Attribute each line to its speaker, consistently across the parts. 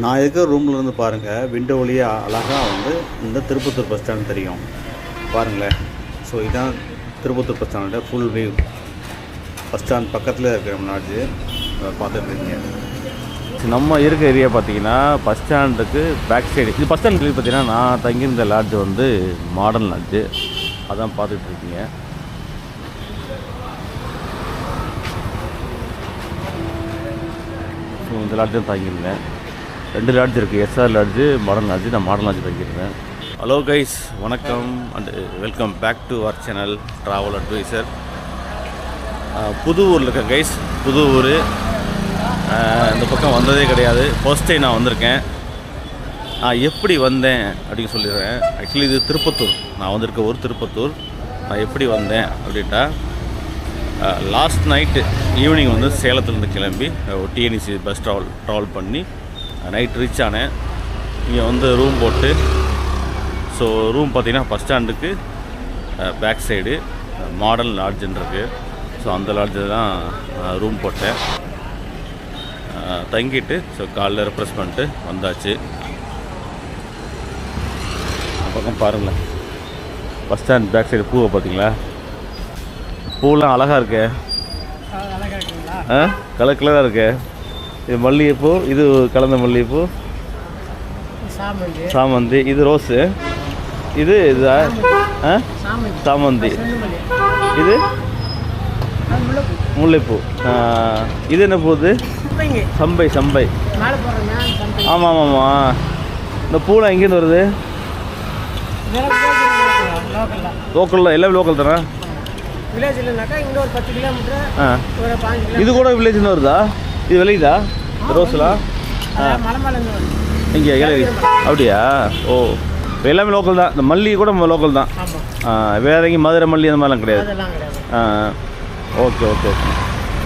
Speaker 1: நான் இருக்கிற ரூம்லேருந்து பாருங்கள், விண்டோ வழியாக அழகாக வந்து இந்த திருப்பத்தூர் பஸ் ஸ்டாண்ட் தெரியும் பாருங்களேன். ஸோ இதுதான் திருப்பத்தூர் பஸ் ஸ்டாண்டோட ஃபுல் வியூ. பஸ் ஸ்டாண்ட் பக்கத்தில் இருக்கிற முன்னாடி பார்த்துட்ருக்கீங்க. நம்ம இருக்க ஏரியா பார்த்தீங்கன்னா பஸ் ஸ்டாண்டுக்கு பேக் சைடு. இது பஸ் ஸ்டாண்ட் பார்த்தீங்கன்னா நான் தங்கியிருந்த லாட்ஜ் வந்து மாடர்ன் லாட்ஜு, அதான் பார்த்துட்ருக்கீங்க. ஸோ இந்த லாட்ஜ் தான் தங்கியிருந்தேன். 2 லாட்ஜ் இருக்குது, எஸ்ஆர் லாட்ஜு, மாடர்ன் லாட்ஜு. நான் மாடர்ன் லாட்ஜ் தங்கியிருந்தேன். ஹலோ கைஸ், வணக்கம் and welcome back to our channel travel advisor. புது ஊரில் இருக்கேன் கைஸ், புது ஊர். இந்த பக்கம் வந்ததே கிடையாது, ஃபர்ஸ்ட் டைம் நான் வந்திருக்கேன். நான் எப்படி வந்தேன் அப்படின்னு சொல்லிடுறேன். ஆக்சுவலி இது திருப்பத்தூர், நான் வந்திருக்க ஊர் திருப்பத்தூர். நான் எப்படி வந்தேன் அப்படின்ட்டா, லாஸ்ட் நைட்டு ஈவினிங் வந்து சேலத்துலேருந்து கிளம்பி டிஎன்இசி பஸ் ட்ராவல் பண்ணி நைட் ரீச் ஆனேன். இங்கே வந்து ரூம் போட்டு, ஸோ ரூம் பார்த்திங்கன்னா பஸ் ஸ்டாண்டுக்கு பேக் சைடு மாடர்ன் லாட்ஜுன்னு இருக்குது. ஸோ அந்த லாட்ஜில் தான் ரூம் போட்டேன், தங்கிட்டு ஸோ காலைல ரெப்ரெஸ் பண்ணிட்டு வந்தாச்சு. பக்கம் பாருங்களேன், பஸ் ஸ்டாண்ட் பேக் சைடு பூவை பார்த்தீங்களா? பூவெலாம் அழகாக இருக்கே, கலர் கலராக இருக்கே. இது மல்லிகைப்பூ, இது கலந்த மல்லிகைப்பூ, சாமந்தி, இது ரோஸு, இது இதா சாமந்தி, இது முல்லைப்பூ, இது என்ன பூது? சம்பை. சம்பை, ஆமாம் ஆமாம்மா. இந்த பூலாம் எங்கேருந்து வருது? லோக்கலில், எல்லாமே லோக்கல் தானே? இது கூட வில்லேஜ்னு வருதா? இது விளையுதா ரோஸ்லாம்? இங்கே அப்படியா? ஓ, இப்போ எல்லாமே லோக்கல் தான். இந்த மல்லி கூட லோக்கல் தான். வேற எங்கேயும் மதுரை மல்லி அந்த மாதிரிலாம் கிடையாது. ஓகே ஓகே ஓகே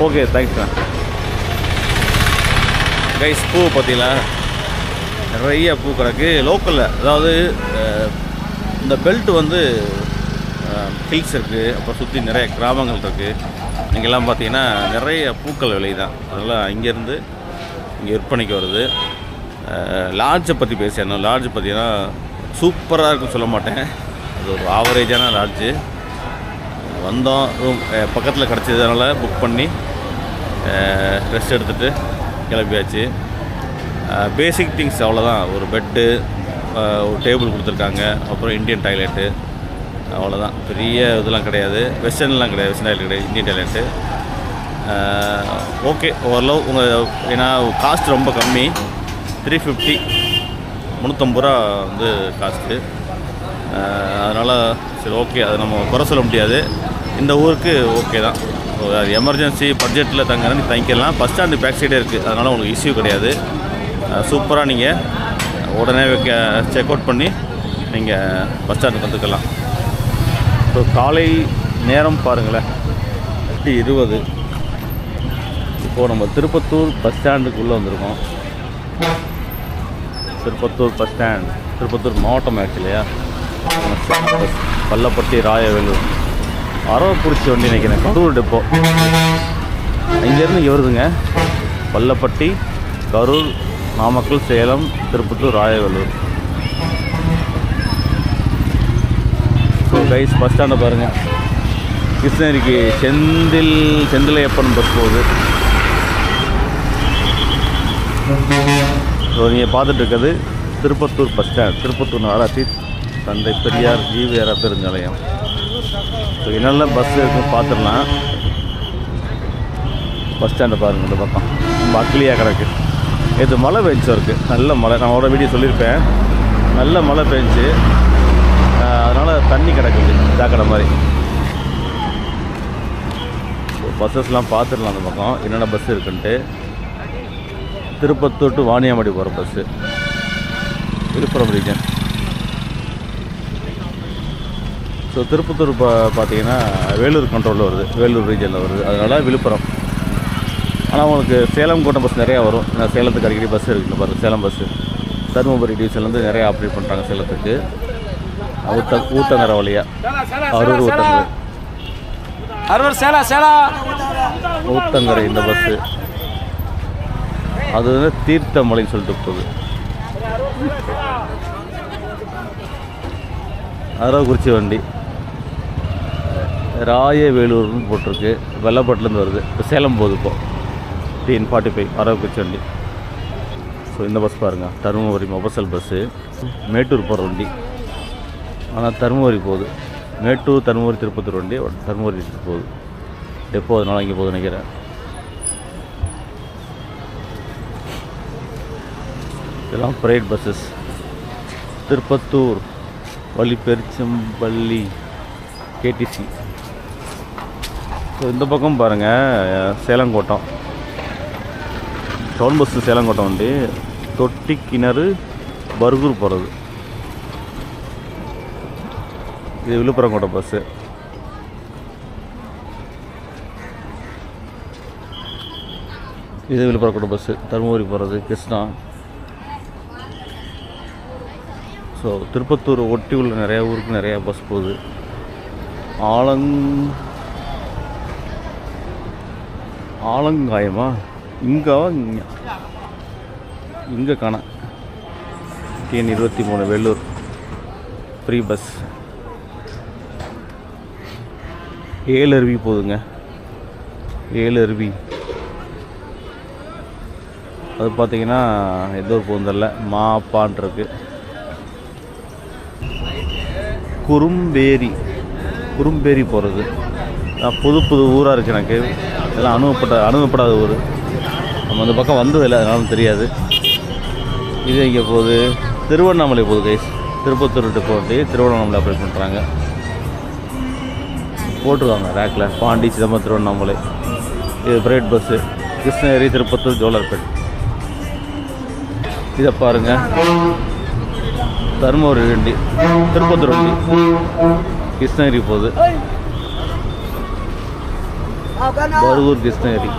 Speaker 1: ஓகே, தேங்க்ஸ்ண்ணா. கைஸ், பூ பார்த்தீங்களா? நிறைய பூ கிடக்கு லோக்கலில். அதாவது இந்த பெல்ட் வந்து ஹில்ஸ் இருக்குது, அப்புறம் சுற்றி நிறைய கிராமங்கள் இருக்குது. இங்கெல்லாம் பார்த்தீங்கன்னா நிறைய பூக்கள் விலை தான். அதெல்லாம் இங்கேருந்து இங்கே விற்பனைக்கு வருது. லாட்ஜை பற்றி பேசிடணும். லாட்ஜ் பார்த்தீங்கன்னா சூப்பராக இருக்குன்னு சொல்ல மாட்டேன், அது ஒரு ஆவரேஜான லாட்ஜு. வந்தோம், ரூம் பக்கத்தில் கிடச்சதுனால புக் பண்ணி ரெஸ்ட் எடுத்துகிட்டு கிளம்பியாச்சு. பேசிக் திங்ஸ் அவ்வளோதான். ஒரு பெட்டு, ஒரு டேபிள் கொடுத்துருக்காங்க, அப்புறம் இந்தியன் டாய்லெட்டு, அவ்வளோதான். பெரிய இதெல்லாம் கிடையாது, வெஸ்டர்ன்லாம் கிடையாது, வெஸ்டர்ன் டாய்லெட் கிடையாது, இந்தியன் டாய்லெட்டு. ஓகே, ஓரளவு உங்கள் ஏன்னா காஸ்ட் ரொம்ப கம்மி, 350, 350 ரூபா வந்து காஸ்ட்டு. அதனால் சரி, ஓகே, அதை நம்ம குறை சொல்ல முடியாது. இந்த ஊருக்கு ஓகே தான். அது எமர்ஜென்சி பட்ஜெட்டில் தங்குறேன்னு தங்கிக்கலாம். பஸ் ஸ்டாண்டு பேக் சைடே இருக்குது, அதனால் உங்களுக்கு இஷ்யூ கிடையாது. சூப்பராக நீங்கள் உடனே செக் அவுட் பண்ணி நீங்கள் பஸ் ஸ்டாண்டுக்கு வந்துக்கலாம். ஸோ காலை நேரம் பாருங்களேன், 8:20. இப்போது நம்ம திருப்பத்தூர் பஸ் ஸ்டாண்டுக்குள்ளே வந்திருக்கோம். திருப்பத்தூர் பஸ் ஸ்டாண்ட், திருப்பத்தூர் மாவட்டம் ஆக்சுவலியா. பள்ளப்பட்டி, ராயவேலூர், அரவக்குறிச்சி வண்டி நினைக்கிறேன், கரூர் டெப்போ. இங்கேருந்து இங்கே வருதுங்க. Pallapatti, Karur, Namakkal, Salem, Tirupattur, Rayavellore. So guys, bus ஸ்டாண்டை பாருங்கள். கிருஷ்ணகிரிக்கு செந்திலையப்பன் பஸ் போகுது. ஸோ நீங்கள் பார்த்துட்டு இருக்கிறது திருப்பத்தூர் பஸ் ஸ்டாண்ட், திருப்பத்தூர் நகராட்சி தந்தை பெரியார் ஜீவிஆர் பெருநிலையம். ஸோ என்னென்ன பஸ் இருக்குன்னு பார்த்துடலாம். பஸ் ஸ்டாண்டை பாருங்கள், இந்த பக்கம் ரொம்ப அக்கிலியாக கிடக்கு. இது மழை பெஞ்சு இருக்குது, நல்ல மழை. நான் அவரோட வீடியோ சொல்லியிருப்பேன், நல்ல மழை பெஞ்சு, அதனால் தண்ணி கிடக்குது ஜாக்கடை மாதிரி. ஸோ பஸ்ஸஸ்லாம் பார்த்துடலாம் அந்த பக்கம் என்னென்ன பஸ் இருக்குன்ட்டு. திருப்பத்தூர் டு வாணியாமடி போகிற bus, Villupuram region. So Tirupattur பார்த்தீங்கன்னா வேலூர் கண்ட்ரோலில் வருது, வேலூர் ரீஜனில் வருது, அதனால் விழுப்புரம். ஆனால் உங்களுக்கு சேலம் கோட்டை பஸ் நிறையா வரும். சேலத்துக்கு அடிக்கடி பஸ் இருக்குது பாருங்கள், சேலம் பஸ்ஸு. தருமபுரி டிவிஷன்லேருந்து நிறையா ஆப்ரேட் பண்ணுறாங்க சேலத்துக்கு. ஊத்தங்கரை வழியாக அரூர், ஊத்தங்கரை இந்த பஸ்ஸு. அது வந்து தீர்த்தமலைன்னு சொல்லிட்டு போகுது. அரவக்குறிச்சி வண்டி ராயவேலூர்னு போட்டிருக்கு. வெள்ளப்பட்டிலேருந்து வருது. இப்போ சேலம் போகுது. இப்போ TN45 அரவக்குறிச்சி வண்டி. ஸோ இந்த பஸ் பாருங்கள், தருமபுரி மொபசல் பஸ்ஸு. மேட்டூர் போகிற வண்டி, ஆனால் தருமபுரி போகுது. மேட்டூர் தருமபுரி திருப்பத்தூர் வண்டி தருமபுரி போகுது. எப்போ அதனால இங்கே போகுது நினைக்கிறேன். இதெல்லாம் private buses. Tirupattur Vallipperuchampalli KTC. So இந்த பக்கம் பாருங்கள், சேலங்கோட்டம் டவுன் பஸ்ஸு. சேலங்கோட்டம் வண்டி தொட்டி கிணறு பர்கூர் போகிறது. இது விழுப்புரங்கோட்டை பஸ்ஸு. இது விழுப்புரங்கோட்டை பஸ்ஸு தருமபுரி போகிறது கிருஷ்ணா. ஸோ திருப்பத்தூர் ஒட்டி உள்ள நிறையா ஊருக்கு நிறையா பஸ் போகுது. ஆலங்காயமா இங்காவா இங்கே காண. TN23 Vellur free bus. 7 அருவி போகுதுங்க. 7 அருவி அது பார்த்தீங்கன்னா எந்த ஒரு போகுதில்ல, மாப்பான்ருக்கு. குறும்பேரி போகிறது. புது ஊராக இருக்குது எனக்கு. இதெல்லாம் அனுபவப்படாத ஊர். நம்ம அந்த பக்கம் வந்ததில்லை, அதனாலும் தெரியாது. இது இங்கே போகுது, திருவண்ணாமலை போகுது கைஸ். திருப்பத்தூர் டிப்போ வண்டி திருவண்ணாமலை அப்ளை பண்ணுறாங்க. போட்டிருக்காங்க ரேக்கில் பாண்டி சிதம்பரம் திருவண்ணாமலை. இது ப்ரைவேட் பஸ்ஸு. கிருஷ்ணகிரி திருப்பத்தூர் ஜோலார்பேட். இதை பாருங்கள், தருமபுரி வண்டி திருப்பத்தூர் வண்டி கிருஷ்ணகிரி போகுது. Bargur Krishnagiri.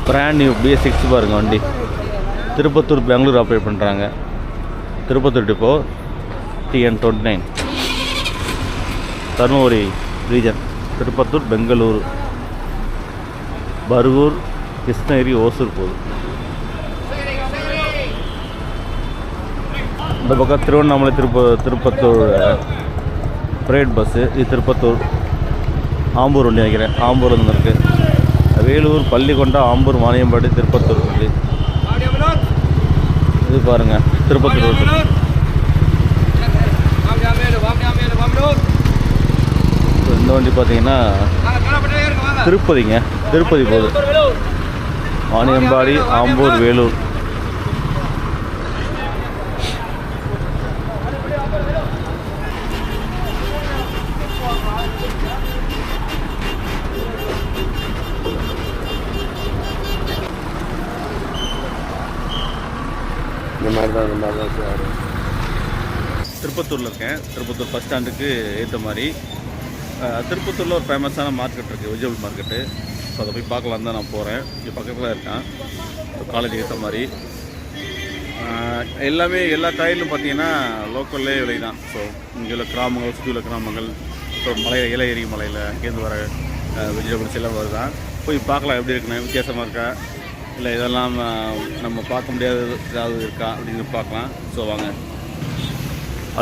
Speaker 1: Brand new BS6 பாருங்கள் வண்டி. திருப்பத்தூர் பெங்களூர் ஆப்ரேட் பண்ணுறாங்க. Tirupattur depot TN29 Dharmapuri region. Tirupattur Bangalore Bargur Krishnagiri Hosur போகுது. இந்த பக்கம் திருவண்ணாமலை திருப்பத்தூர் ப்ரைவேட் பஸ்ஸு. இது திருப்பத்தூர் ஆம்பூர் வண்டி நினைக்கிறேன். ஆம்பூர்லேருந்து இருக்குது. வேலூர் பள்ளிக்கொண்டா ஆம்பூர் மானியம்பாடி திருப்பத்தூர் வண்டி. இது பாருங்கள் திருப்பத்தூர். இந்த வண்டி பார்த்தீங்கன்னா திருப்பதி போகுது. மானியம்பாடி ஆம்பூர் வேலூர். திருப்பத்தூரில் இருக்கேன். திருப்பத்தூர் பஸ் ஸ்டாண்டுக்கு ஏற்ற மாதிரி திருப்பத்தூரில் ஒரு ஃபேமஸான மார்க்கெட் இருக்குது, வெஜிடபிள் மார்க்கெட்டு. ஸோ அதை போய் பார்க்கலாம் தான் நான் போகிறேன். இங்கே பக்கத்தில் இருக்கேன். காலேஜுக்கு ஏற்ற மாதிரி எல்லாமே எல்லா காயிலும் பார்த்தீங்கன்னா லோக்கல்லே விலை தான். ஸோ இங்கே உள்ள கிராமங்கள், சுற்றி உள்ள கிராமங்கள், ஸோ இலையேறி மலையில் அங்கேருந்து வர வெஜிடபிள்ஸ் எல்லாம் வருதான். போய் பார்க்கலாம் எப்படி இருக்குன்னு, வித்தியாசமாக இருக்கா இல்லை இதெல்லாம் நம்ம பார்க்க முடியாத ஏதாவது இருக்கா அப்படின்னு பார்க்கலாம். ஸோ வாங்க.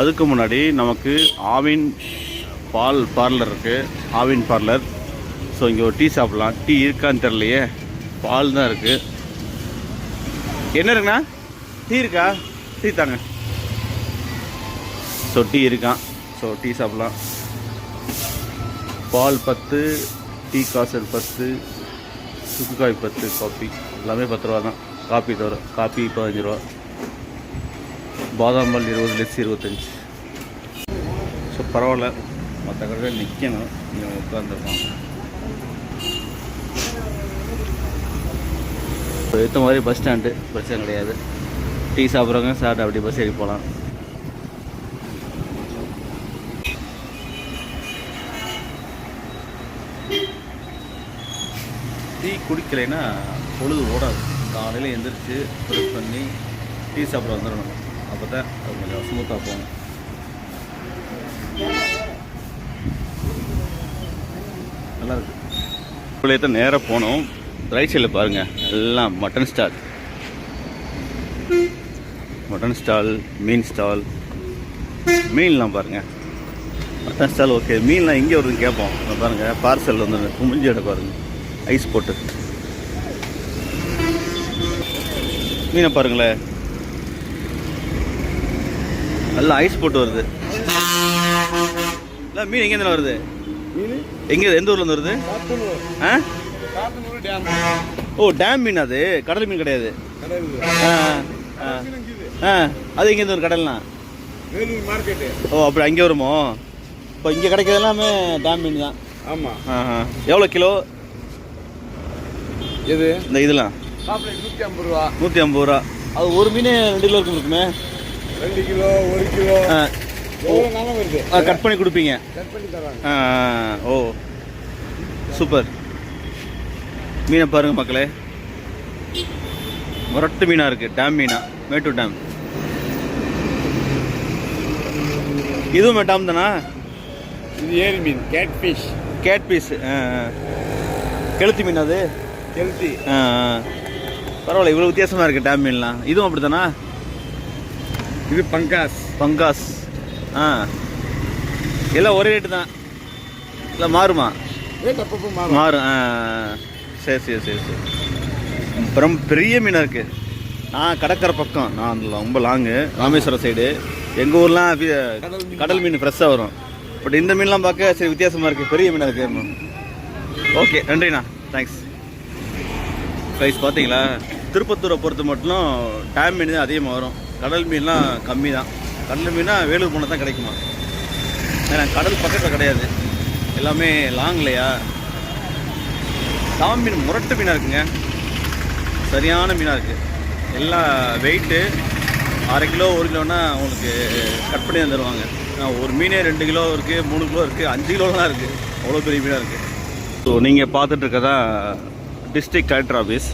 Speaker 1: அதுக்கு முன்னாடி நமக்கு ஆவின் பால் பார்லர் இருக்குது. ஆவின் பார்லர். ஸோ இங்கே ஒரு டீ சாப்பிட்லாம். டீ இருக்கான்னு தெரிலையே, பால் தான் இருக்குது. என்ன இருக்குண்ணா? டீ இருக்கா? டீ தாங்க. ஸோ டீ இருக்கான். ஸோ டீ சாப்பிட்லாம். பால் 10, டீ காசல் 10, சுக்குக்காய் 10, காஃபி எல்லாமே 10 ரூபா தான். காஃபி தவிர. காஃபி 15 ரூபா. பாதாம் பால் 20, லெஸ் 25. ஸோ பரவாயில்ல. மற்ற கடையில் நிற்கணும், இங்கே உட்காந்துருக்கோம். இப்போ ஏற்ற மாதிரி பஸ் ஸ்டாண்டு பிரச்சனை கிடையாது. டீ சாப்பிட்றவங்க சாப்பிட்டு அப்படி பஸ் ஏறி போகலாம். டீ குடிக்கலைன்னா பொழுது ஓடாது. காலையில் எழுந்திரிச்சு ப்ரெஷ் பண்ணி டீ சாப்பிட வந்துடணும். அப்போ தான் அது கொஞ்சம் ஸ்மூத்தாக போகும். நல்லாயிருக்கு. இவ்வளோ நேராக போனோம். ரைட் சைடில் பாருங்கள் எல்லாம் மட்டன் ஸ்டால், மட்டன் ஸ்டால், மீன் ஸ்டால். மீன்லாம் பாருங்கள், மட்டன் ஸ்டால் ஓகே. மீன்லாம் இங்கே வருதுன்னு கேட்போம். பாருங்கள் பார்சல் வந்து குமிஞ்சி இடம் பாருங்கள், ஐஸ் போட்டு மீனை பாருங்களேன், நல்லா ஐஸ் போட்டு வருது. இல்லை மீன் எங்கேருந்து வருது? எங்கே, எந்த ஊர்லேருந்து வருது? ஆ, ஓ டேம் மீன், அது கடல் மீன் கிடையாது. அது எங்கேருந்து ஒரு கடல்னா? ஓ அப்படி அங்கே வருமோ? இப்போ இங்கே கிடைக்கிறது எல்லாமே டேம் மீன் தான். ஆமாம். எவ்வளோ கிலோ இது? இந்த இதெல்லாம்
Speaker 2: 150 ரூபா.
Speaker 1: 150 ரூபா. அது ஒரு மீன் 2 கிலோ இருக்குமே.
Speaker 2: 2 கிலோ 1 கிலோ வருது.
Speaker 1: கட் பண்ணி கொடுப்பீங்க?
Speaker 2: கட் பண்ணி தராங்க.
Speaker 1: Oh super. மீனை பாருங்க மக்களே, முரட்டு மீனாக இருக்குது. டேம் மீனா, மேட்டூர் டேம். இதுவும் டேம் தானா?
Speaker 2: இது ஏரி மீன், கேட் ஃபிஷ்.
Speaker 1: கேட் பீஸ், கெளுத்தி மீன். அது
Speaker 2: கெளுத்தி.
Speaker 1: பரவாயில்ல, இவ்வளோ வித்தியாசமாக இருக்குது டேம் மீன்லாம். இதுவும் அப்படி தானா?
Speaker 2: இது பங்காஸ்.
Speaker 1: பங்காஸ். எல்லாம் ஒரே ரேட்டு தான், இல்லை மாறுமா? மாறும். சரி சரி சரி சரி. அப்புறம் பெரிய மீனாக இருக்குது. நான் கடற்கரை பக்கம், நான் ரொம்ப லாங்கு, ராமேஸ்வரம் சைடு. எங்கள் ஊர்லாம் கடல் மீன் ஃப்ரெஷ்ஷாக வரும். பட் இந்த மீன்லாம் பார்க்க சரி வித்தியாசமாக இருக்குது, பெரிய மீனாக இருக்குது. ஓகே நன்றிண்ணா, தேங்க்ஸ். ப்ரைஸ் பார்த்தீங்களா? திருப்பத்தூரை பொறுத்த மட்டும் டேம் மீன் தான் அதிகமாக வரும், கடல் மீன்லாம் கம்மி தான். கடல் மீனாக வேலூர் போனால் தான் கிடைக்குமா? ஏன்னா கடல் பக்கத்தில் கிடையாது, எல்லாமே லாங் இல்லையா. டாம் மீன் முரட்டு மீனாக இருக்குங்க, சரியான மீனாக இருக்குது. எல்லாம் வெயிட்டு 1/2 கிலோ 1 கிலோன்னா உங்களுக்கு கட் பண்ணி தந்துடுவாங்க. ஒரு மீனே 2 கிலோ இருக்குது, 3 கிலோ இருக்குது, 5 கிலோலாம் இருக்குது. அவ்வளோ பெரிய மீனாக இருக்குது. ஸோ நீங்கள் பார்த்துட்டு இருக்கதா district collector office.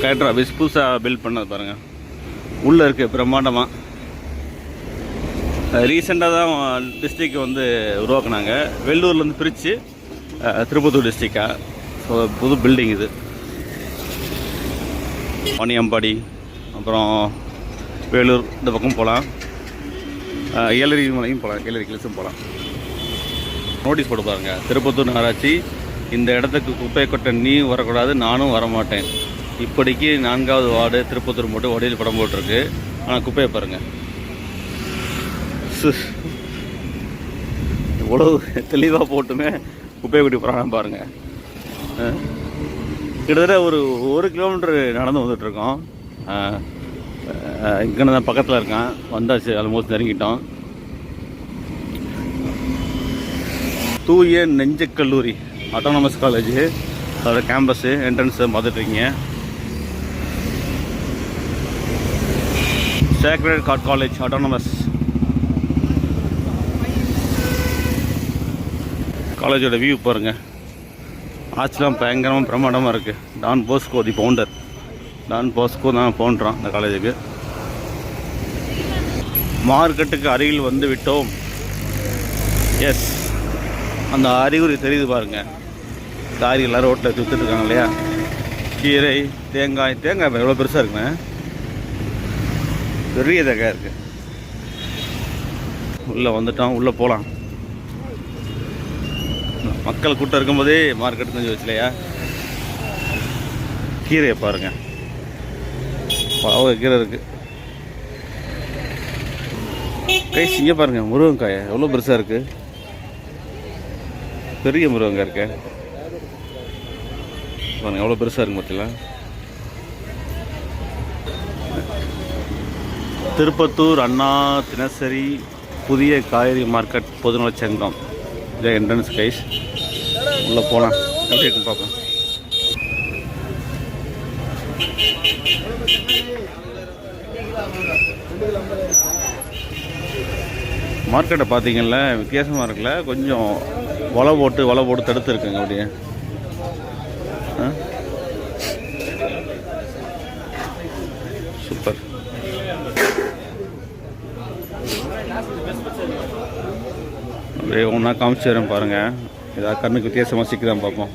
Speaker 1: Collector office புதுசாக பில்ட் பண்ணது பாருங்கள், உள்ளே இருக்குது பிரம்மாண்டமாக. ரீசெண்டாக தான் டிஸ்ட்ரிக்ட் வந்து உருவாக்குனாங்க, வெள்ளூர்லேருந்து பிரித்து திருப்பத்தூர் டிஸ்ட்ரிக்டாக. ஸோ புது பில்டிங் இது. வாணியம்பாடி, அப்புறம் வேலூர் இந்த பக்கம் போகலாம், ஏலரி மலையும் போகலாம், ஏலரி கிளஸும் போகலாம். நோட்டீஸ் போட்டு பாருங்கள், திருப்பத்தூர் நகராட்சி இந்த இடத்துக்கு குப்பை கொட்ட நீ வரக்கூடாது, நானும் வரமாட்டேன். இப்போதைக்கு 4வது வார்டு திருப்பத்தூர் மட்டும் வடியில் படம் போட்டிருக்கு. ஆனால் குப்பையை பாருங்கள், இவ்வளவு தெளிவாக போட்டுமே குப்பையை கூட்டி போகிறான்னு பாருங்கள். கிட்டத்தட்ட ஒரு 1 கிலோமீட்டர் நடந்து வந்துட்டுருக்கோம். இங்கே தான் பக்கத்தில் இருக்கேன், வந்தாச்சு, ஆல்மோஸ்ட் நெருங்கிட்டோம். தூய நெஞ்சக் கல்லூரி ஆட்டோனமஸ் காலேஜ், அதோட கேம்பஸு என்ட்ரன்ஸை பார்த்துட்ருக்கீங்க. சேக்ரட் ஹார்ட் காலேஜ் ஆட்டோனமஸ் காலேஜோட வியூ பாருங்கள். ஆச்சுலாம் பயங்கரமாக பிரமாண்டமாக இருக்குது. Don Bosco the founder, Don Bosco தான் ஃபவுண்டரான் இந்த காலேஜுக்கு. மார்க்கெட்டுக்கு அருகில் வந்து விட்டோம். எஸ், அந்த அறிகுறி தெரியுது பாருங்கள். காய்கறிலாம் ரோட்டில் விற்றுட்ருக்காங்க இல்லையா, கீரை, தேங்காய். தேங்காய் எவ்வளோ பெருசாக இருக்குங்க, பெரிய தேங்காய் இருக்குது. உள்ளே வந்துட்டோம், உள்ளே போகலாம். மக்கள் கூட்டம் இருக்கும்போதே மார்க்கெட் கொஞ்சம் வச்சு இல்லையா. கீரையை பாருங்கள், கீரை இருக்குது. கைஸ் இங்கே பாருங்கள், முருங்கைக்காய் எவ்வளோ பெருசாக இருக்குது, பெரிய முருங்கைக்காய் இருக்கு பாருங்கள், எவ்வளோ பெருசாக இருக்கு பார்த்தீங்களா. திருப்பத்தூர் அண்ணா தினசரி புதிய காய்கறி மார்க்கெட் பொதுநலச் சங்கம், இதை என்ட்ரன்ஸ் கைஸ். உள்ளே போகலாம், எப்படி இருக்குன்னு பார்ப்போம். மார்க்கெட்டை பார்த்தீங்கல்ல, வித்தியாசமாக இருக்குல்ல, கொஞ்சம் வலை போட்டு தடுத்து இருக்குங்க அப்படியே. சூப்பர். அப்படியே ஒன்றா காமிச்சு வரேன் பாருங்கள். ஏதாவது கண்ணுக்கு வித்தியாசமாக சிக்குதான் பார்ப்போம்.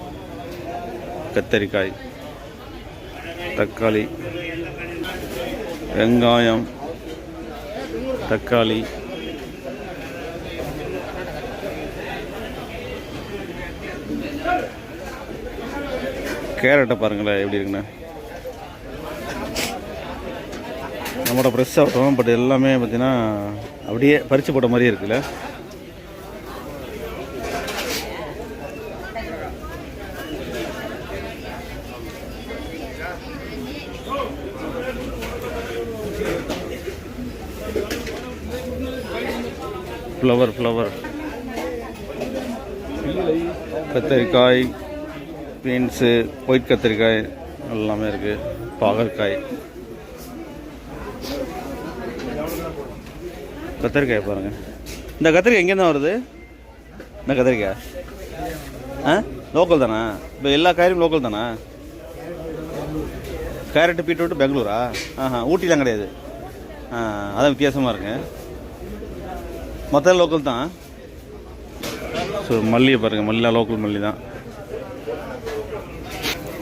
Speaker 1: கத்தரிக்காய், தக்காளி, வெங்காயம், தக்காளி, கேரட்டை பாருங்களேன் எப்படி இருக்குண்ணே. நம்மளோட ஃப்ரெஷ் ஆகட்டும், பட் எல்லாமே பார்த்தீங்கன்னா அப்படியே பறித்து போட்ட மாதிரியே இருக்குல்ல. ஃப்ளவர், கத்திரிக்காய், பீன்ஸு, ஒயிட் கத்திரிக்காய் எல்லாமே இருக்குது. பாகற்காய், கத்திரிக்காய் பாருங்கள். இந்த கத்திரிக்காய் எங்கேருந்து வருது? இந்த கத்திரிக்காய் லோக்கல் தானே? இப்போ எல்லா காயும் லோக்கல் தானே? கேரட்டு, பீட்ரூட்டு பெங்களூரா? ஊட்டிலாம் கிடையாது. அதான் வித்தியாசமாக இருக்கு. மற்ற லோக்கல் தான். ஸோ மல்லியை பாருங்கள், மல்லிலாம் லோக்கல் மல்லி தான்.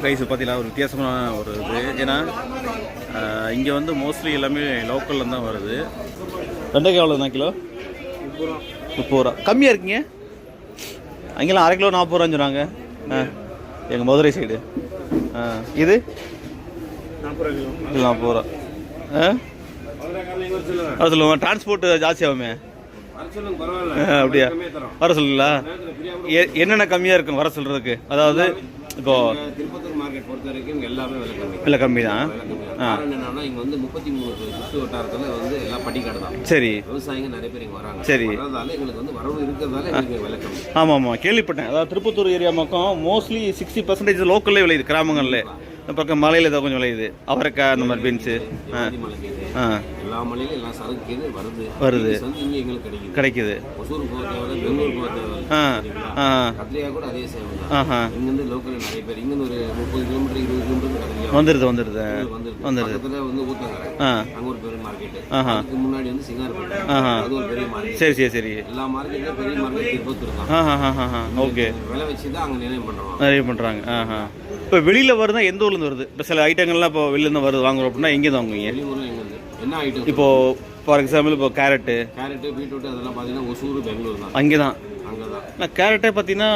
Speaker 1: ப்ரைஸ் பார்த்தீங்கன்னா ஒரு வித்தியாசமான ஒரு இது. ஏன்னா இங்கே வந்து மோஸ்ட்லி எல்லாமே லோக்கலில் தான் வருது. வெண்டைக்காய் எவ்வளோ தான் கிலோ? 30 ரூபா. கம்மியாக இருக்குங்க. அங்கெல்லாம் அரை கிலோ 40 ரூபான்னு சொன்னாங்க. எங்கள் மதுரை சைடு. இது 40 ரூபா. அது சொல்லுவோம், டிரான்ஸ்போர்ட் ஜாஸ்தி ஆகுமே. அப்படியா? வர சொல்லுங்களா? என்னென்ன கம்மியாக இருக்கும் வர சொல்கிறதுக்கு? அதாவது இப்போ
Speaker 3: திருப்பத்தூர் மார்க்கெட் பொறுத்த வரைக்கும் எல்லாமே
Speaker 1: விலை கம்மி தான்.
Speaker 3: என்னன்னா இங்க வந்து 33 சுற்று வட்டாரத்துல வந்து எல்லாம் பட்டிக்காடு தான்.
Speaker 1: சரி,
Speaker 3: விவசாயிங்க நிறைய பேர் இங்க வராங்க.
Speaker 1: சரி,
Speaker 3: அதனால எங்களுக்கு வந்து வரவு இருக்கிறதால எங்களுக்கு விலை கம்மி.
Speaker 1: ஆமாம், கேள்விப்பட்டேன். அதாவது திருப்பத்தூர் ஏரியா பக்கம் மோஸ்ட்லி 60% லோக்கல்லே விளையுது, கிராமங்களில். இந்த பக்கம் மலையில் ஏதோ கொஞ்சம் விளையுது, அவரைக்காய் அந்த மாதிரி பீன்ஸு.
Speaker 3: எல்லா மலையிலும் எல்லாம் சரக்கு
Speaker 1: வருது,
Speaker 3: இங்கே எங்களுக்கு
Speaker 1: கிடைக்குது.
Speaker 3: ஒசூர் போக தேவை, பெங்களூர் போக தேவை. கத்திரிக்காய் கூட அதே சேவை தான். இங்கேருந்து லோக்கல் நிறைய பேர் இங்கேருந்து ஒரு 30 கிலோமீட்டர் 20 கிலோமீட்டர் கத்திரிக்காய் வந்துடுது. பக்கத்தில் வந்து ஊத்தங்கரை, அங்கே ஒரு பெரிய மார்க்கெட். அதுக்கு முன்னாடி வந்து சிங்காரப்பேட்டை, அது ஒரு பெரிய மார்க்கெட். சரி, எல்லா மார்க்கெட்லையும் பெரிய மார்க்கெட் திருப்பத்தூர் தான். ஓகே, விலை வச்சு தான் அங்கே நிறைய பண்ணுறாங்க.
Speaker 1: இப்போ வெளியில் வருதுன்னா எந்த ஊர்லேருந்து வருது? இப்போ சில ஐட்டங்கள்லாம் இப்போ வெளிலேருந்து வருது வாங்குறோம் அப்படின்னா எங்கேருந்து வாங்குவீங்க?
Speaker 3: என்ன ஐட்டம்?
Speaker 1: இப்போது ஃபார் எக்ஸாம்பிள் இப்போ கேரட்டு,
Speaker 3: பீட்ரூட் அதெல்லாம் பார்த்தீங்கன்னா ஒசூர், பெங்களூர் தான்.
Speaker 1: அங்கே தான். நான் கேரட்டே பார்த்தீங்கன்னா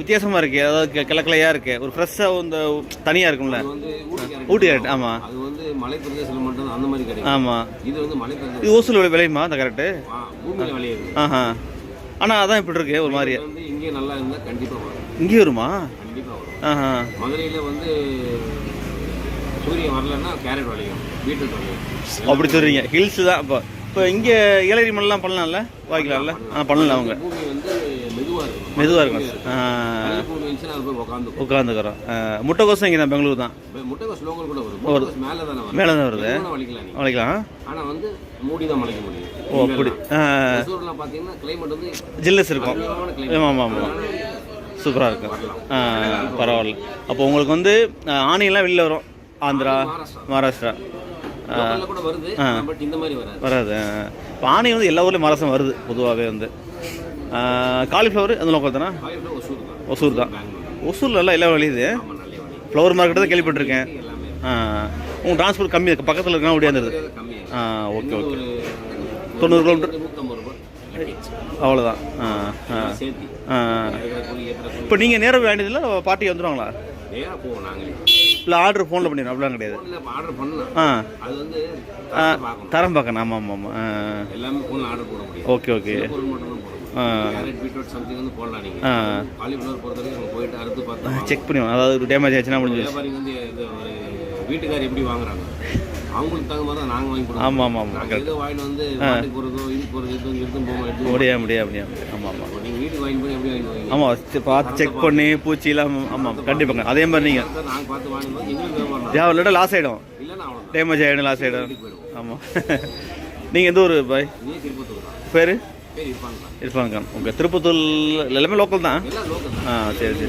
Speaker 1: வித்தியாசமாக இருக்குது. அதாவது கிளக்கிளையாக இருக்குது, ஒரு ஃப்ரெஷ்ஷாக இந்த தனியாக இருக்கும்ல. ஊட்டி கேரட். ஆமாம்,
Speaker 3: அது வந்து மலை பிரதேசத்தில் மட்டும் அந்த மாதிரி கிடைக்கும்.
Speaker 1: ஆமாம்,
Speaker 3: இது வந்து மலை பிரதேசம்.
Speaker 1: இது ஓசூர் விளையுமா அந்த கேரட்டு?
Speaker 3: பூமியில் விளையுது.
Speaker 1: ஆனால் அதான் இப்படி இருக்கு ஒரு மாதிரி.
Speaker 3: வந்து இங்கே நல்லா இருந்தால் கண்டிப்பாக வரும்.
Speaker 1: இங்கே வருமா?
Speaker 3: கண்டிப்பாக வரும். மதுரையில் வந்து சூரியன் வரலன்னா கேரட் விளையும், பீட்ரூட் விளையும்.
Speaker 1: அப்படி சொல்கிறீங்க. ஹில்ஸ் தான். இப்போ இங்கே ஏலகிரி மலைலாம் பண்ணலாம்ல, வாய்க்கலாம்ல? பண்ணல. அவங்க
Speaker 3: பூமி வந்து
Speaker 1: மெதுவாக இருக்கும். உட்காந்துக்கிறோம். முட்டைக்கோசம் இங்கே தான், பெங்களூர் தான்.
Speaker 3: முட்டைக்கோஸ் லோக்கல் கூட வரும்,
Speaker 1: மேலே தான் வருது. வளைக்கலாம்,
Speaker 3: ஆனால் வந்து மூடி தான் மலைக்க முடியும்.
Speaker 1: ஓ அப்படி.
Speaker 3: பார்த்தீங்கன்னா கிளைமேட் வந்து
Speaker 1: ஜில்னஸ் இருக்கும். ஆமாம், சூப்பராக இருக்கும். பரவாயில்ல. அப்போ உங்களுக்கு வந்து ஆணையெல்லாம் வெளியில் வரும், ஆந்திரா, மகாராஷ்டிரா
Speaker 3: கூட வருது, பட் இந்த மாதிரி
Speaker 1: வராது. இப்போ ஆணை வந்து எல்லா ஊர்லேயும் மரசம் வருது பொதுவாகவே வந்து. காலிஃப்ளவர் அந்த லோக்கல் தானே? ஒசூர் தான். ஒசூரில் எல்லாம் விளையுது. ஃப்ளவர் மார்க்கெட்டு தான் கேள்விப்பட்டிருக்கேன். உங்கள் டிரான்ஸ்போர்ட் கம்மி இருக்குது, பக்கத்தில் இருக்கா முடியாதுருது. ஓகே, 90 கிலோமீட்டர் அவ்வளோதான். இப்போ நீங்கள் நேராக வேண்டியதில்லை, பாட்டி வந்துடுவாங்களா? இல்லை ஆர்டர் ஃபோனில் பண்ணிடுறோம், அப்படிலாம் கிடையாது. தரம் பார்க்கணும். ஆமாம். ஓகே. செக் பண்ணி, அதாவது டேமேஜ் ஆச்சுன்னா முடிஞ்சு.
Speaker 3: வீட்டுக்காரர் எப்படி வாங்குறாங்க அவங்களுக்கு தகுந்த மாதிரி தான் நாங்கள் வாங்கி கொடுப்போம்.
Speaker 1: ஆமாம்,
Speaker 3: ஏதோ வாங்கிட்டு வந்து மாட்டுக்கு போகிறதோ இதுக்கு போகிறது எடுத்து போக
Speaker 1: முடியாது. ஆமாம்,
Speaker 3: நீங்கள் வீட்டுக்கு வாங்கி போய் எப்படி வாங்கி
Speaker 1: ஆமாம், பார்த்து செக் பண்ணி பூச்சிலாம். ஆமாம், கண்டிப்பாங்க. அதே மாதிரி நீங்கள்
Speaker 3: நாங்கள் பார்த்து வாங்கினோம், எங்களுக்கு
Speaker 1: தேவையில்லை லாஸ் ஆகிடும்,
Speaker 3: இல்லைன்னா
Speaker 1: டேமேஜ் ஆகிடும், லாஸ் ஆகிடும். ஆமாம். நீங்கள் எந்த ஊர் பாய்?
Speaker 3: திருப்பத்தூர் தான்.
Speaker 1: பேர் இருப்பாங்க. ஓகே, திருப்பத்தூர் எல்லாமே லோக்கல் தான். சரி.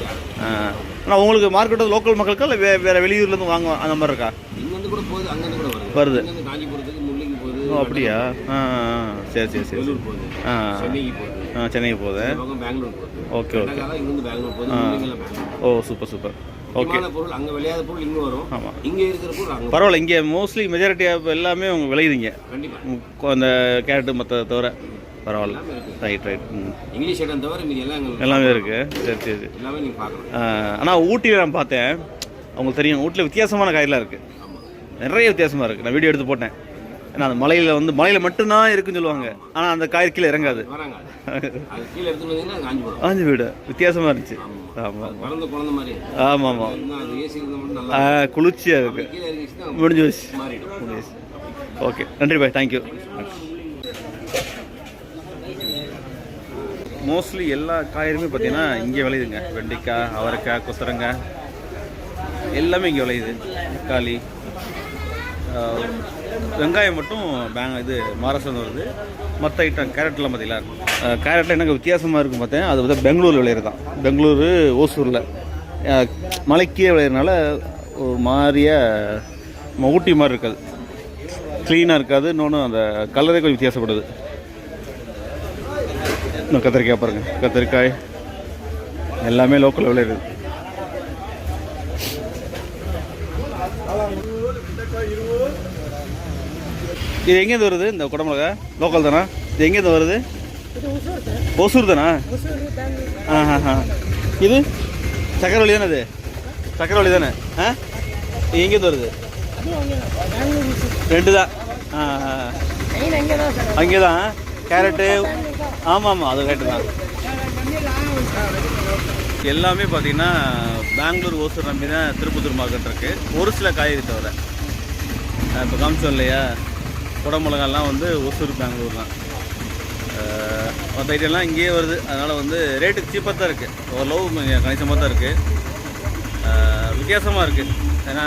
Speaker 1: ஆனால் உங்களுக்கு மார்க்கெட்டு லோக்கல் மக்களுக்கா இல்லை வேறு வெளியூர்லேருந்து வாங்க அந்த மாதிரி இருக்கா?
Speaker 3: இங்கேருந்து கூட போகுது, அங்கேருந்து கூட
Speaker 1: வருது.
Speaker 3: காஞ்சிபுரத்துக்கு, முல்லைக்கு போகுது.
Speaker 1: ஓ அப்படியா? சரி.
Speaker 3: சென்னைக்கு போகுது,
Speaker 1: சென்னைக்கு போகுது.
Speaker 3: பெங்களூர் போகுது.
Speaker 1: ஓகே.
Speaker 3: இங்கேருந்து பெங்களூர் போகுது.
Speaker 1: ஓ சூப்பர்.
Speaker 3: முக்கியமான பொருள் அங்கே விளையாத பொருள் இங்கே வரும்.
Speaker 1: ஆமாம்,
Speaker 3: இங்கே இருக்கிற பொருள் அங்கே
Speaker 1: பரவாயில்ல. இங்கே மோஸ்ட்லி மெஜாரிட்டி ஆஃப் எல்லாமே அவங்க விளையுதுங்க.
Speaker 3: கண்டிப்பாக
Speaker 1: அந்த கேரட்டு மற்ற தவிர பரவாயில்ல. Right right.
Speaker 3: இங்கிலீஷ் ஐட்டம் தவிர மீதி எல்லாம்
Speaker 1: எல்லாமே இருக்குது. சரி சரி.
Speaker 3: எல்லாமே நீங்கள் பார்க்கலாம்.
Speaker 1: ஆனால் ஊட்டியில் நான் பார்த்தேன், அவங்களுக்கு தெரியும் ஊட்டியில் வித்தியாசமான காயெல்லாம் இருக்குது. நிறைய வித்தியாசமாக இருக்குது. நான் வீடியோ எடுத்து போட்டேன். ஏன்னா அந்த மலையில் மட்டும்தான் இருக்குன்னு சொல்லுவாங்க. ஆனால் அந்த காய் கீழே இறங்காது.
Speaker 3: கீழே எடுத்துட்டு வந்தீங்கன்னா
Speaker 1: காஞ்சி வீடு வித்தியாசமாக இருந்துச்சு. ஆமாம்
Speaker 3: வளர்ந்த குழந்தை மாதிரி.
Speaker 1: ஆமாம் ஆமாம், குளிர்ச்சியாக இருக்குது. முடிஞ்சு வச்சு. ஓகே, நன்றி பாய், தேங்க்யூ. மோஸ்ட்லி எல்லா காய்கறியுமே பார்த்தீங்கன்னா இங்கே விளையுதுங்க. வெண்டைக்காய், அவரைக்காய், கொத்தரங்காய் எல்லாமே இங்கே விளையுது. தக்காளி, வெங்காயம் மட்டும் இது மகாராஷ்டிராவில் வருது. மற்ற ஐட்டம் கேரட்லாம் பார்த்தீங்களா, கேரட்டில் எனக்கு வித்தியாசமாக இருக்கும் பார்த்தேன். அது வந்து பெங்களூர் விளையிறது தான். பெங்களூரு, ஓசூரில் மலைக்கே விளையிறதுனால ஒரு மாதிரியாக ஊட்டி மாதிரி இருக்காது, க்ளீனாக இருக்காது. இன்னொன்று அந்த கலரே கொஞ்சம் வித்தியாசப்படுது. இன்னும் கத்திரிக்காய் பாருங்கள், கத்திரிக்காய் எல்லாமே லோக்கல் விளையிறது. இது எங்கேருந்து வருது இந்த குடமிளகா? லோக்கல் தானா? இது எங்கேருந்து வருது? ஒசூர் தானா? இது சக்கரவள்ளி தானே? இது சக்கரவள்ளி தானே? எங்கேருந்து வருது? ரெண்டு தான். அங்கே தான் கேரட்டு. ஆமாம் ஆமாம், அது கரெக்டு தான். எல்லாமே பார்த்தீங்கன்னா பெங்களூர், ஓசூர் நம்பி தான் திருப்பத்தூர் மார்க்கெட் இருக்குது. ஒரு சில காய்கறி தவிர இப்போ காமிச்சோம் இல்லையா, குடமிளகாலாம் வந்து ஒசூர், பெங்களூர் தான். மற்ற ஐட்டம்லாம் இங்கேயே வருது. அதனால் வந்து ரேட்டுக்கு சீப்பாக தான் இருக்குது. ஓரளவு கணிசமாக தான் இருக்குது. வித்தியாசமாக இருக்குது. ஏன்னா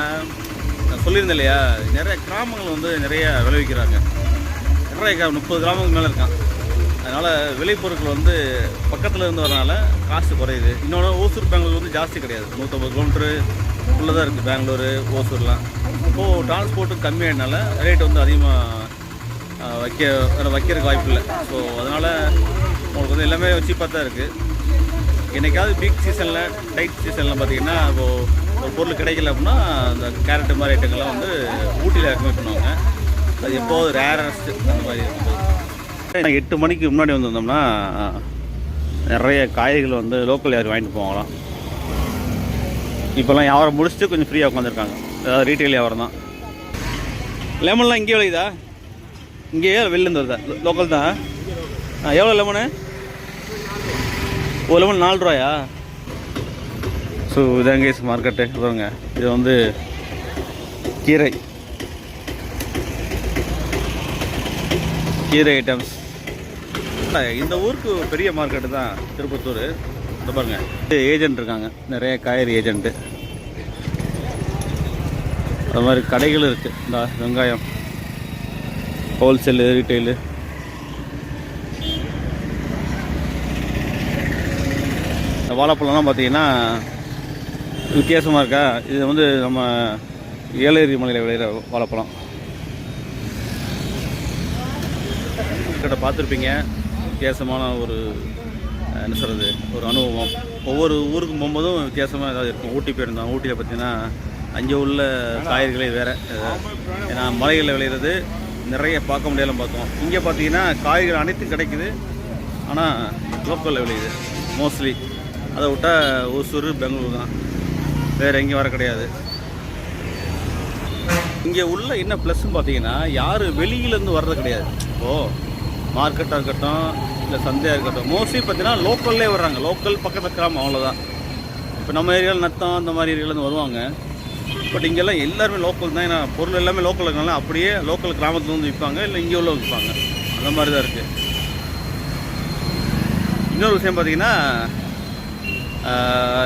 Speaker 1: நான் சொல்லியிருந்தேன் இல்லையா, நிறைய கிராமங்கள் வந்து நிறைய விளைவிக்கிறாங்க. நிறைய 30 கிராமங்களுக்கு மேலே இருக்கான். அதனால் விளைபொருட்கள் வந்து பக்கத்தில் இருந்து வரனால காசு குறையுது. இன்னொன்று ஓசூர், பெங்களூர் வந்து ஜாஸ்தி கிடையாது. 150 கிலோமீட்டரு உள்ளே தான் இருக்குது பெங்களூரு, ஓசூர்லாம். இப்போது டிரான்ஸ்போர்ட்டு கம்மியானதுனால ரேட் வந்து அதிகமாக வைக்கிறதுக்கு வாய்ப்பு இல்லை. ஸோ அதனால் உங்களுக்கு வந்து எல்லாமே சீப்பாக தான் இருக்குது. என்றைக்காவது பீக் சீசனில், டைட் சீசனில் பார்த்திங்கன்னா இப்போது ஒரு பொருள் கிடைக்கல அப்படின்னா அந்த கேரட்டு மாதிரி ஐட்டங்கள்லாம் வந்து ஊட்டியில் ரெக்கமெண்ட் பண்ணுவாங்க. அது எப்போது ரேரஸ்ட்டு அந்த மாதிரி இருக்கும்போது. 8 மணிக்கு முன்னாடி வந்திருந்தோம்னா நிறைய காய்கறிகள் வந்து லோக்கல் யாரும் வாங்கிட்டு போவாங்களாம். இப்போல்லாம் வியாபாரம் முடிச்சுட்டு கொஞ்சம் ஃப்ரீயாக உட்காந்துருக்காங்க. அதாவது ரீட்டைல் வியாபாரம் தான். லெமன்லாம் இங்கே விளையுதா? இங்கேயே வெளிலேருந்து வருதா? லோக்கல் தான். எவ்வளோ லெமனு? ஒரு லெமன் 4 ரூபாயா? ஸோ இதாங்க மார்க்கெட்டு பாருங்க. இது வந்து கீரை ஐட்டம்ஸ். இந்த ஊருக்கு பெரிய மார்க்கெட்டு தான் திருப்பத்தூர். இந்த பாருங்க, ஏஜென்ட் இருக்காங்க, நிறைய காய்கறி ஏஜென்ட்டு. அது மாதிரி கடைகளும் இருக்குது. இந்த வெங்காயம், ஹோல்சேலு, ரீட்டெயிலு. இந்த வாழைப்பழம்லாம் பார்த்தீங்கன்னா வித்தியாசமாக இருக்கா. இது வந்து நம்ம ஏலகிரி மலையில் விளையிற வாழைப்பழம். கிட்ட பார்த்துருப்பீங்க. வித்தியாசமான ஒரு என்ன சொல்கிறது, ஒரு அனுபவம். ஒவ்வொரு ஊருக்கும் போகும்போதும் வித்தியாசமாக ஏதாவது இருக்கும். ஊட்டி போயிருந்தோம். ஊட்டியில் பார்த்தீங்கன்னா அங்கே உள்ள காய்கறிகளே வேறு. ஏன்னா மலைகளில் விளையிறது நிறைய பார்க்க முடியாமல் பார்த்தோம். இங்கே பார்த்தீங்கன்னா காய்கறிகள் அனைத்தும் கிடைக்குது. ஆனால் லோக்கலில் விளையுது மோஸ்ட்லி. அதை விட்டால் ஓசூர், பெங்களூர் தான், வேறு எங்கேயும் வர கிடையாது. இங்கே உள்ள என்ன ப்ளஸ்ன்னு பார்த்தீங்கன்னா யாரும் வெளியிலேருந்து வர்றது கிடையாது. இப்போது மார்க்கெட்டாக இருக்கட்டும், இல்லை சந்தையாக இருக்கட்டும், மோஸ்ட்லி பார்த்தீங்கன்னா லோக்கல்லே வர்றாங்க. லோக்கல் பக்கத்தில் கிராமம், அவ்வளோதான். இப்போ நம்ம ஏரியாவில் நத்தம் அந்த மாதிரி ஏரியாவிலேருந்து வருவாங்க. பட் இங்கெல்லாம் எல்லாருமே லோக்கல் தான். ஏன்னா பொருள் எல்லாமே லோக்கல் இருக்கனால அப்படியே லோக்கல் கிராமத்தில் வந்து விற்பாங்க, இல்லை இங்கே உள்ள விற்பாங்க. அந்த மாதிரி தான் இருக்குது. இன்னொரு விஷயம் பார்த்தீங்கன்னா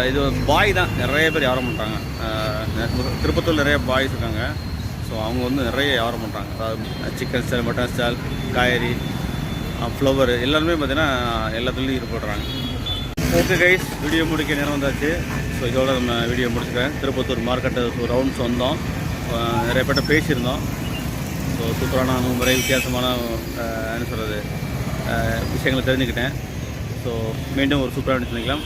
Speaker 1: இது பாய் தான் நிறைய பேர் வியாபாரம் பண்ணுறாங்க. திருப்பத்தூர் நிறைய பாய்ஸ் இருக்காங்க. ஸோ அவங்க வந்து நிறைய வியாபாரம் பண்ணுறாங்க. அதாவது சிக்கன் ஸ்டால், மட்டன் ஸ்டால், காய்கறி, ஃப்ளவர் எல்லாருமே பார்த்தீங்கன்னா எல்லாத்துலேயும் ஈடுபடுறாங்க. ஓகே கைஸ், வீடியோ முடிக்க நேரம் வந்தாச்சு. ஸோ இதோட நம்ம வீடியோ முடிச்சுக்கிறேன். திருப்பத்தூர் மார்க்கெட்டு ஒரு ரவுண்ட்ஸ் வந்தோம். நிறைய பேர்ட்ட பேசியிருந்தோம். ஸோ சூப்பரான அனுபவம், வித்தியாசமான என்ன சொல்கிறது விஷயங்களை தெரிஞ்சுக்கிட்டேன். ஸோ மீண்டும் ஒரு சூப்பராக சந்திக்கலாம்.